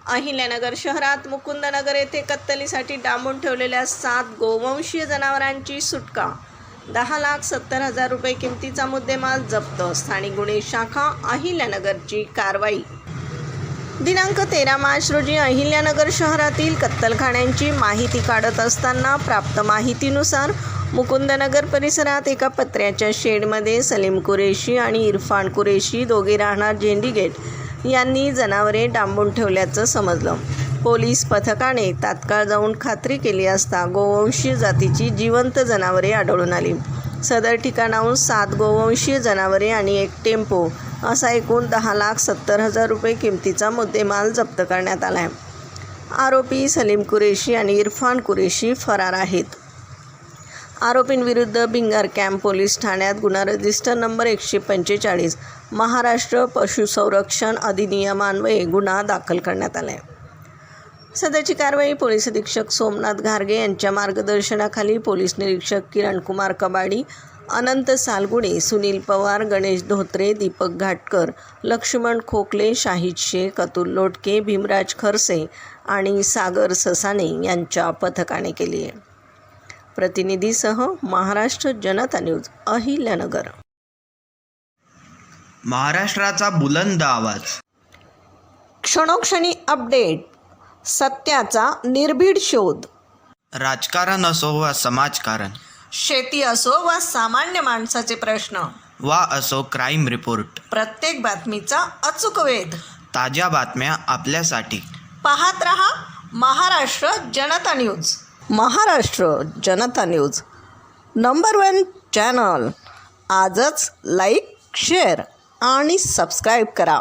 अहिल्यानगर शहरात मुकुंदनगर येथे कत्तलीसाठी डांबून ठेवलेल्या 7 गोवंशीय जनावरांची सुटका. 10,70,000 रुपये किमतीचा मुद्देमाल जप्त. स्थानिक गुन्हे शाखा अहिल्यानगरची कारवाई. दिनांक 13 मार्च रोजी अहिल्यानगर शहरातील कत्तलखान्यांची माहिती काढत असताना प्राप्त माहितीनुसार मुकुंदनगर परिसरात एका पत्र्याच्या शेडमध्ये सलीम कुरेशी आणि इरफान कुरेशी दोघे राहणार झेंडी गेट यांनी जनावरे डांबून ठेवल्याचं समजलं. पोलीस पथकाने तात्काळ जाऊन खात्री केली असता गोवंशीय जातीची जिवंत जनावरे आढळून आली. सदर ठिकाणाहून 7 गोवंशीय जनावरे आणि एक टेम्पो असा एकूण 10,70,000 रुपये किमतीचा मुद्देमाल जप्त करण्यात आला आहे. आरोपी सलीम कुरेशी आणि इरफान कुरेशी फरार आहेत. आरोपींविरुद्ध भिंगार कॅम्प पोलीस ठाण्यात गुन्हा रजिस्टर नंबर 145 महाराष्ट्र पशुसंरक्षण अधिनियमान्वये गुन्हा दाखल करण्यात आला आहे. सदरची कारवाई पोलीस अधीक्षक सोमनाथ घारगे यांच्या मार्गदर्शनाखाली पोलीस निरीक्षक किरणकुमार कबाडी, अनंत सालगुडे, सुनील पवार, गणेश धोत्रे, दीपक घाटकर, लक्ष्मण खोकले, शाहिद शेख, अतुल लोटके, भीमराज खरसे आणि सागर ससाने यांच्या पथकाने केली आहे. प्रतिनिधीसह महाराष्ट्र जनता न्यूज, अहिल्यानगर. महाराष्ट्राचा बुलंद आवाज. क्षणोक्षणी अपडेट, सत्याचा निर्भीड शोध. राजकारण असो वा समाजकारण, शेती असो वा सामान्य माणसाचे प्रश्न, वा असो क्राईम रिपोर्ट, प्रत्येक बातमीचा अचूक वेध. ताज्या बातम्या आपल्यासाठी. पाहत रहा महाराष्ट्र जनता न्यूज. महाराष्ट्र जनता न्यूज नंबर 1 चॅनल. आजच लाईक, शेअर आणि सबस्क्राईब करा.